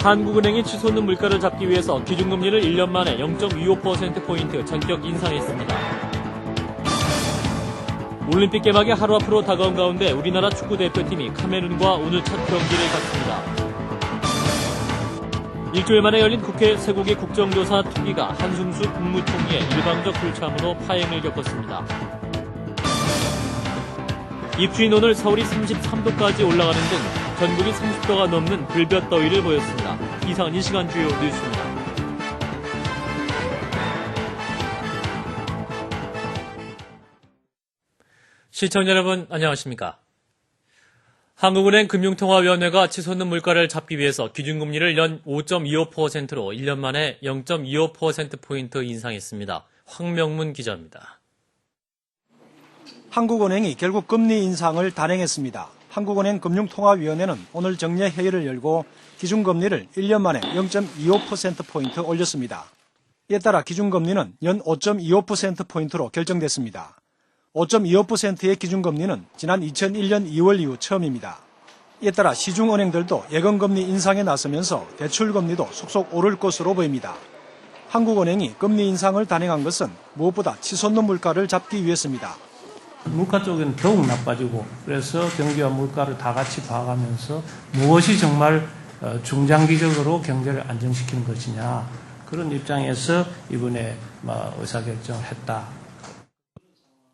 한국은행이 치솟는 물가를 잡기 위해서 기준금리를 1년 만에 0.25%포인트 전격 인상했습니다. 올림픽 개막이 하루 앞으로 다가온 가운데 우리나라 축구대표팀이 카메룬과 오늘 첫 경기를 갖습니다. 일주일 만에 열린 국회 쇠고기 국정조사 특위가 한승수 국무총리의 일방적 불참으로 파행을 겪었습니다. 입추인 오늘 서울이 33도까지 올라가는 등 전국이 30도가 넘는 불볕 더위를 보였습니다. 이상은 이 시간 주요 뉴스입니다. 시청자 여러분 안녕하십니까? 한국은행 금융통화위원회가 치솟는 물가를 잡기 위해서 기준금리를 연 5.25%로 1년 만에 0.25%포인트 인상했습니다. 황명문 기자입니다. 한국은행이 결국 금리 인상을 단행했습니다. 한국은행 금융통화위원회는 오늘 정례 회의를 열고 기준금리를 1년 만에 0.25%포인트 올렸습니다. 이에 따라 기준금리는 연 5.25%포인트로 결정됐습니다. 5.25%의 기준금리는 지난 2001년 2월 이후 처음입니다. 이에 따라 시중은행들도 예금금리 인상에 나서면서 대출금리도 속속 오를 것으로 보입니다. 한국은행이 금리 인상을 단행한 것은 무엇보다 치솟는 물가를 잡기 위해서입니다. 물가 쪽은 더욱 나빠지고 그래서 경기와 물가를 다 같이 봐가면서 무엇이 정말 중장기적으로 경제를 안정시키는 것이냐 그런 입장에서 이번에 의사결정을 했다.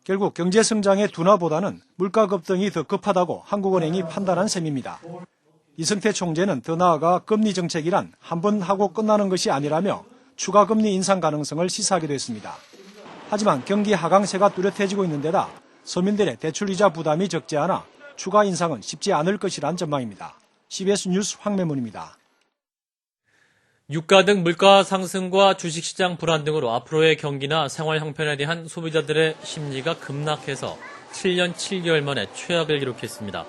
결국 경제성장의 둔화보다는 물가 급등이 더 급하다고 한국은행이 판단한 셈입니다. 이승태 총재는 더 나아가 금리 정책이란 한 번 하고 끝나는 것이 아니라며 추가 금리 인상 가능성을 시사하기도 했습니다. 하지만 경기 하강세가 뚜렷해지고 있는 데다 서민들의 대출이자 부담이 적지 않아 추가 인상은 쉽지 않을 것이란 전망입니다. CBS 뉴스 황매문입니다. 유가 등 물가 상승과 주식시장 불안 등으로 앞으로의 경기나 생활 형편에 대한 소비자들의 심리가 급락해서 7년 7개월 만에 최악을 기록했습니다.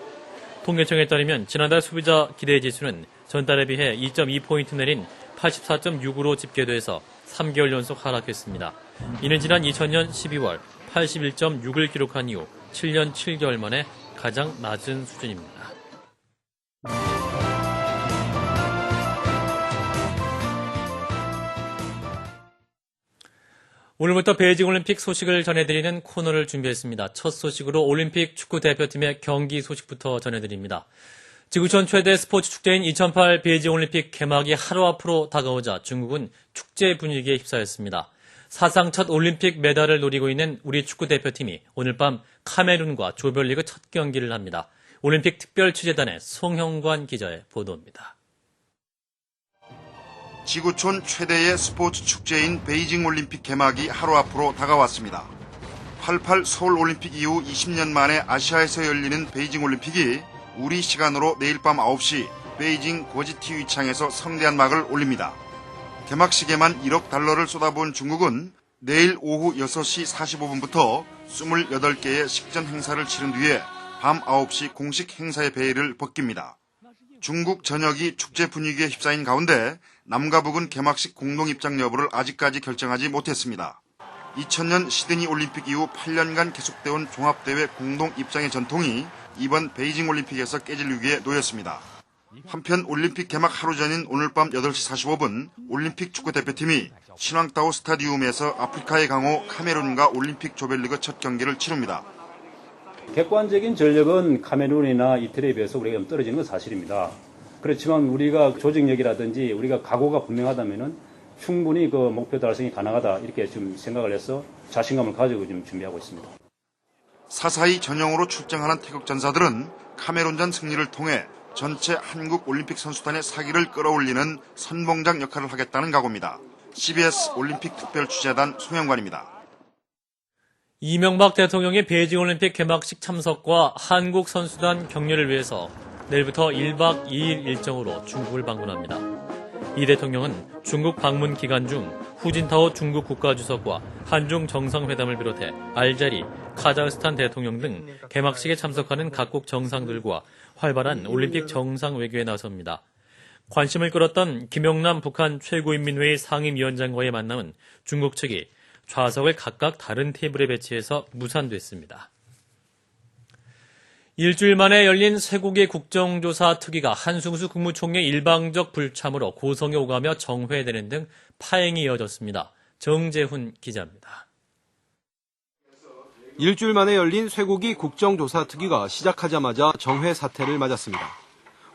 통계청에 따르면 지난달 소비자 기대지수는 전달에 비해 2.2포인트 내린 84.6으로 집계돼서 3개월 연속 하락했습니다. 이는 지난 2000년 12월 81.6을 기록한 이후 7년 7개월 만에 가장 낮은 수준입니다. 오늘부터 베이징 올림픽 소식을 전해드리는 코너를 준비했습니다. 첫 소식으로 올림픽 축구 대표팀의 경기 소식부터 전해드립니다. 지구촌 최대 스포츠 축제인 2008 베이징 올림픽 개막이 하루 앞으로 다가오자 중국은 축제 분위기에 휩싸였습니다. 사상 첫 올림픽 메달을 노리고 있는 우리 축구 대표팀이 오늘 밤 카메룬과 조별리그 첫 경기를 합니다. 올림픽 특별 취재단의 송형관 기자의 보도입니다. 지구촌 최대의 스포츠 축제인 베이징 올림픽 개막이 하루 앞으로 다가왔습니다. 88 서울 올림픽 이후 20년 만에 아시아에서 열리는 베이징 올림픽이 우리 시간으로 내일 밤 9시 베이징 거지TV창에서 성대한 막을 올립니다. 개막식에만 1억 달러를 쏟아부은 중국은 내일 오후 6시 45분부터 28개의 식전 행사를 치른 뒤에 밤 9시 공식 행사의 베일을 벗깁니다. 중국 전역이 축제 분위기에 휩싸인 가운데 남과 북은 개막식 공동 입장 여부를 아직까지 결정하지 못했습니다. 2000년 시드니 올림픽 이후 8년간 계속돼온 종합대회 공동 입장의 전통이 이번 베이징 올림픽에서 깨질 위기에 놓였습니다. 한편 올림픽 개막 하루 전인 오늘 밤 8시 45분 올림픽 축구대표팀이 신왕따오 스타디움에서 아프리카의 강호 카메룬과 올림픽 조별리그 첫 경기를 치릅니다. 객관적인 전력은 카메룬이나 이태리에 비해서 우리가 좀 떨어지는 건 사실입니다. 그렇지만 우리가 조직력이라든지 우리가 각오가 분명하다면은 충분히 그 목표 달성이 가능하다 이렇게 좀 생각을 해서 자신감을 가지고 좀 준비하고 있습니다. 사사히 전용으로 출정하는 태극 전사들은 카메룬전 승리를 통해 전체 한국 올림픽 선수단의 사기를 끌어올리는 선봉장 역할을 하겠다는 각오입니다. CBS 올림픽 특별 취재단 송영관입니다. 이명박 대통령의 베이징 올림픽 개막식 참석과 한국 선수단 격려를 위해서 내일부터 1박 2일 일정으로 중국을 방문합니다. 이 대통령은 중국 방문 기간 중 후진타오 중국 국가주석과 한중 정상회담을 비롯해 알제리, 카자흐스탄 대통령 등 개막식에 참석하는 각국 정상들과 활발한 올림픽 정상 외교에 나섭니다. 관심을 끌었던 김영남 북한 최고인민회의 상임위원장과의 만남은 중국 측이 좌석을 각각 다른 테이블에 배치해서 무산됐습니다. 일주일 만에 열린 쇠고기 국정조사 특위가 한승수 국무총리의 일방적 불참으로 고성에 오가며 정회되는 등 파행이 이어졌습니다. 정재훈 기자입니다. 일주일 만에 열린 쇠고기 국정조사 특위가 시작하자마자 정회 사태를 맞았습니다.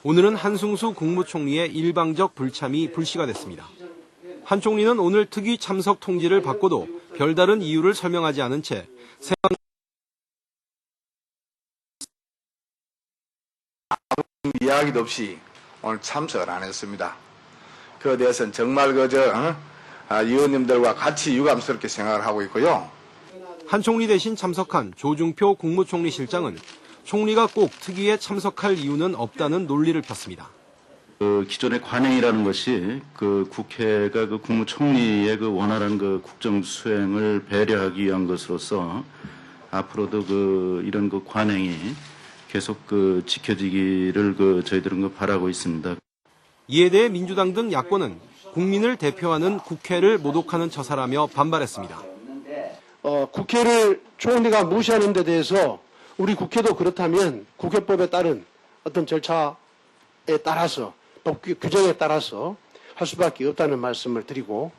오늘은 한승수 국무총리의 일방적 불참이 불씨가 됐습니다. 한 총리는 오늘 특위 참석 통지를 받고도 별다른 이유를 설명하지 않은 채 이야기도 없이 오늘 참석을 안 했습니다. 그에 대해서는 정말 의원님들과 같이 유감스럽게 생각을 하고 있고요. 한 총리 대신 참석한 조중표 국무총리 실장은 총리가 꼭 특위에 참석할 이유는 없다는 논리를 폈습니다. 기존의 관행이라는 것이 국회가 국무총리의 원활한 국정 수행을 배려하기 위한 것으로서 앞으로도 이런 관행이 계속 지켜지기를 저희들은 바라고 있습니다. 이에 대해 민주당 등 야권은 국민을 대표하는 국회를 모독하는 처사라며 반발했습니다. 국회를 총리가 무시하는 데 대해서 우리 국회도 그렇다면 국회법에 따른 어떤 절차에 따라서 법 규정에 따라서 할 수밖에 없다는 말씀을 드리고,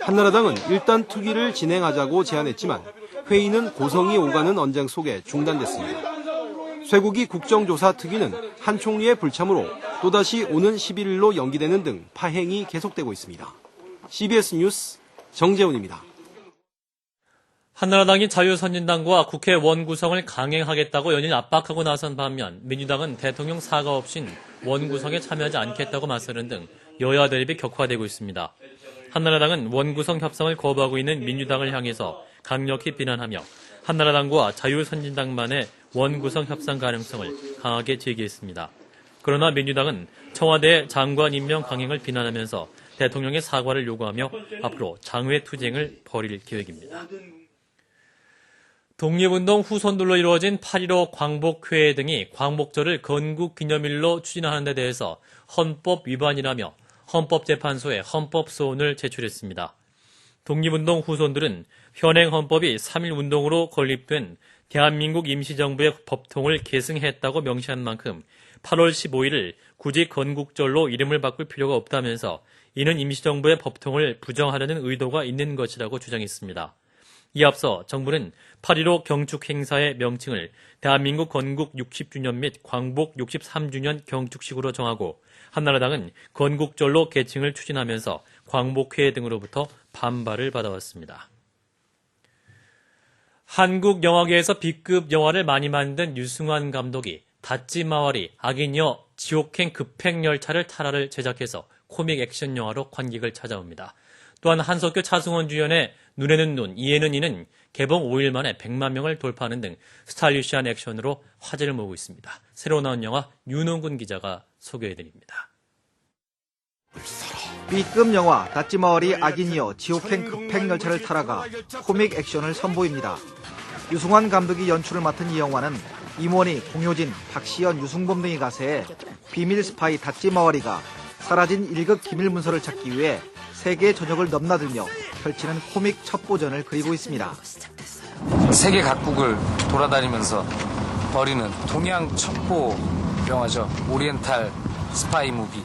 한나라당은 일단 특위를 진행하자고 제안했지만 회의는 고성이 오가는 언쟁 속에 중단됐습니다. 쇠고기 국정조사 특위는 한 총리의 불참으로 또다시 오는 11일로 연기되는 등 파행이 계속되고 있습니다. CBS 뉴스 정재훈입니다. 한나라당이 자유선진당과 국회 원구성을 강행하겠다고 연일 압박하고 나선 반면 민주당은 대통령 사과 없인 원구성에 참여하지 않겠다고 맞서는 등 여야 대립이 격화되고 있습니다. 한나라당은 원구성 협상을 거부하고 있는 민주당을 향해서 강력히 비난하며 한나라당과 자유선진당만의 원구성 협상 가능성을 강하게 제기했습니다. 그러나 민주당은 청와대 장관 임명 강행을 비난하면서 대통령의 사과를 요구하며 앞으로 장외 투쟁을 벌일 계획입니다. 독립운동 후손들로 이루어진 8.15 광복회회 등이 광복절을 건국기념일로 추진하는 데 대해서 헌법 위반이라며 헌법재판소에 헌법소원을 제출했습니다. 독립운동 후손들은 현행 헌법이 3.1운동으로 건립된 대한민국 임시정부의 법통을 계승했다고 명시한 만큼 8월 15일을 굳이 건국절로 이름을 바꿀 필요가 없다면서 이는 임시정부의 법통을 부정하려는 의도가 있는 것이라고 주장했습니다. 이 앞서 정부는 8.15 경축행사의 명칭을 대한민국 건국 60주년 및 광복 63주년 경축식으로 정하고 한나라당은 건국절로 계칭을 추진하면서 광복회 등으로부터 반발을 받아왔습니다. 한국 영화계에서 B급 영화를 많이 만든 유승환 감독이 다찌마와리 악인여 지옥행 급행열차를 타라를 제작해서 코믹 액션 영화로 관객을 찾아옵니다. 또한 한석규 차승원 주연의 눈에는 눈, 이에는 이는 개봉 5일 만에 100만 명을 돌파하는 등 스타일리시한 액션으로 화제를 모으고 있습니다. 새로 나온 영화 윤홍군 기자가 소개해드립니다. B급 영화 다찌마와리 악인이여 지옥행 급행열차를 타라가 코믹 액션을 선보입니다. 유승환 감독이 연출을 맡은 이 영화는 임원희, 공효진, 박시연, 유승범 등이 가세해 비밀 스파이 다찌마와리가 사라진 1급 기밀 문서를 찾기 위해 세계 전역을 넘나들며 펼치는 코믹 첩보전을 그리고 있습니다. 세계 각국을 돌아다니면서 벌이는 동양 첩보 영화죠. 오리엔탈 스파이 무비.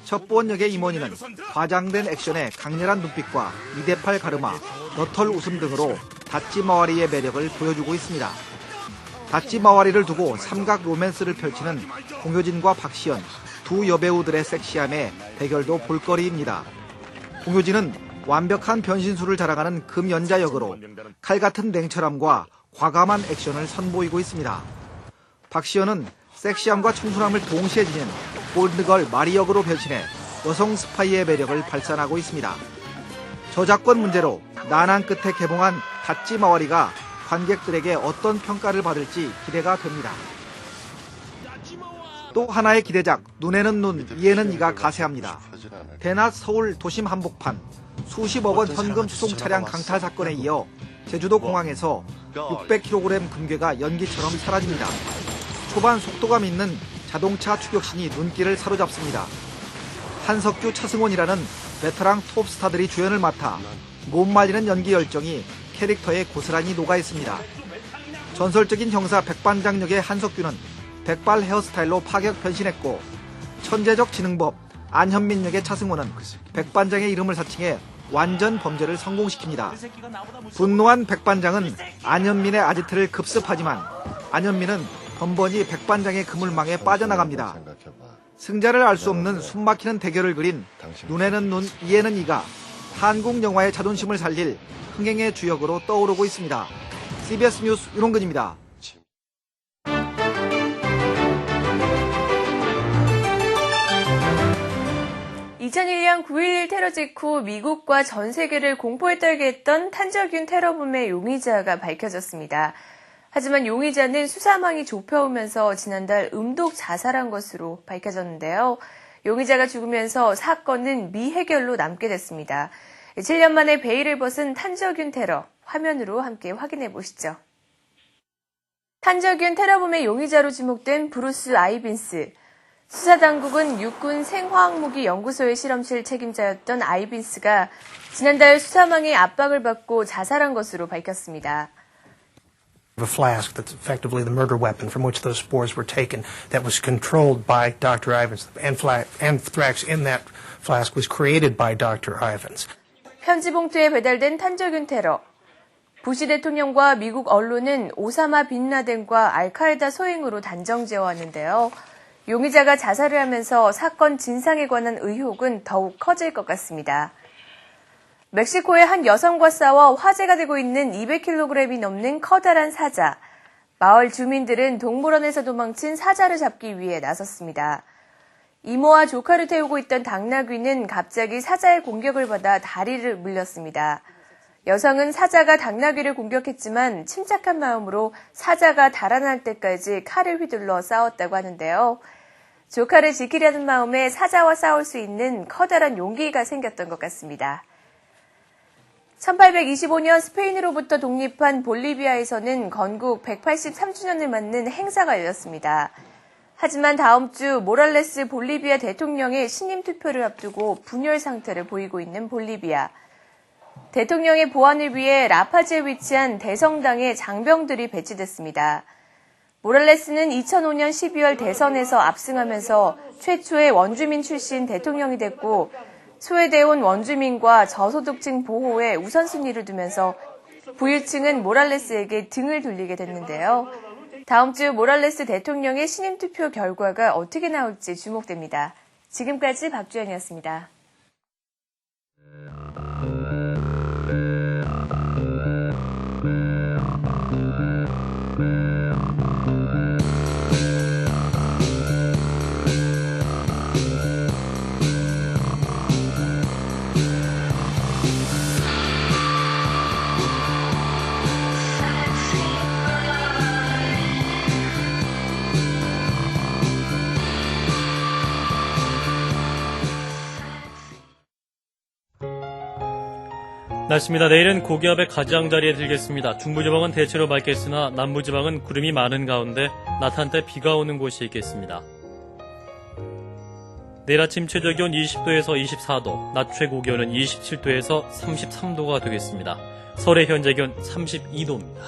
첩보원 역의 임원희는 과장된 액션에 강렬한 눈빛과 2대8 가르마, 너털 웃음 등으로 다찌마와리의 매력을 보여주고 있습니다. 다찌마와리를 두고 삼각 로맨스를 펼치는 공효진과 박시연 두 여배우들의 섹시함에 대결도 볼거리입니다. 공효진은 완벽한 변신술을 자랑하는 금연자 역으로 칼같은 냉철함과 과감한 액션을 선보이고 있습니다. 박시연은 섹시함과 청순함을 동시에 지닌 골드걸 마리 역으로 변신해 여성 스파이의 매력을 발산하고 있습니다. 저작권 문제로 난항 끝에 개봉한 다찌마와리가 관객들에게 어떤 평가를 받을지 기대가 됩니다. 또 하나의 기대작 눈에는 눈, 이에는 이가 가세합니다. 대낮 서울 도심 한복판, 수십억 원 현금 수송 차량 강탈 사건에 이어 제주도 공항에서 600kg 금괴가 연기처럼 사라집니다. 초반 속도감 있는 자동차 추격신이 눈길을 사로잡습니다. 한석규, 차승원이라는 베테랑 톱스타들이 주연을 맡아 못 말리는 연기 열정이 캐릭터에 고스란히 녹아있습니다. 전설적인 형사 백반장 역의 한석규는 백발 헤어스타일로 파격 변신했고, 천재적 지능법 안현민 역의 차승원은 백반장의 이름을 사칭해 완전 범죄를 성공시킵니다. 분노한 백반장은 안현민의 아지트를 급습하지만 안현민은 번번이 백반장의 그물망에 빠져나갑니다. 승자를 알 수 없는 숨막히는 대결을 그린 눈에는 눈, 이에는 이가 한국 영화의 자존심을 살릴 흥행의 주역으로 떠오르고 있습니다. CBS 뉴스 윤홍근입니다. 2001년 9.11 테러 직후 미국과 전 세계를 공포에 떨게 했던 탄저균 테러범의 용의자가 밝혀졌습니다. 하지만 용의자는 수사망이 좁혀오면서 지난달 음독 자살한 것으로 밝혀졌는데요. 용의자가 죽으면서 사건은 미해결로 남게 됐습니다. 7년 만에 베일을 벗은 탄저균 테러, 화면으로 함께 확인해 보시죠. 탄저균 테러범의 용의자로 지목된 브루스 아이빈스. 수사당국은 육군 생화학무기 연구소의 실험실 책임자였던 아이빈스가 지난달 수사망의 압박을 받고 자살한 것으로 밝혔습니다. A flask that's effectively the murder weapon from which those spores were taken that was controlled by Dr. Ivins. Anthrax in that flask was created by Dr. Ivins. 편지 봉투에 배달된 탄저균 테러. 부시 대통령과 미국 언론은 오사마 빈 라덴과 알카에다 소행으로 단정 지어왔는데요. 용의자가 자살을 하면서 사건 진상에 관한 의혹은 더욱 커질 것 같습니다. 멕시코의 한 여성과 싸워 화제가 되고 있는 200kg이 넘는 커다란 사자. 마을 주민들은 동물원에서 도망친 사자를 잡기 위해 나섰습니다. 이모와 조카를 태우고 있던 당나귀는 갑자기 사자의 공격을 받아 다리를 물렸습니다. 여성은 사자가 당나귀를 공격했지만 침착한 마음으로 사자가 달아날 때까지 칼을 휘둘러 싸웠다고 하는데요. 조카를 지키려는 마음에 사자와 싸울 수 있는 커다란 용기가 생겼던 것 같습니다. 1825년 스페인으로부터 독립한 볼리비아에서는 건국 183주년을 맞는 행사가 열렸습니다. 하지만 다음 주 모랄레스 볼리비아 대통령의 신임 투표를 앞두고 분열 상태를 보이고 있는 볼리비아. 대통령의 보안을 위해 라파즈에 위치한 대성당에 장병들이 배치됐습니다. 모랄레스는 2005년 12월 대선에서 압승하면서 최초의 원주민 출신 대통령이 됐고 소외되어온 원주민과 저소득층 보호에 우선순위를 두면서 부유층은 모랄레스에게 등을 돌리게 됐는데요. 다음 주 모랄레스 대통령의 신임 투표 결과가 어떻게 나올지 주목됩니다. 지금까지 박주연이었습니다. 날씨입니다. 내일은 고기압의 가장자리에 들겠습니다. 중부지방은 대체로 맑겠으나 남부지방은 구름이 많은 가운데 낮 한때 비가 오는 곳이 있겠습니다. 내일 아침 최저기온 20도에서 24도, 낮 최고기온은 27도에서 33도가 되겠습니다. 서울의 현재 기온 32도입니다.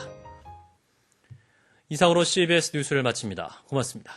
이상으로 CBS 뉴스를 마칩니다. 고맙습니다.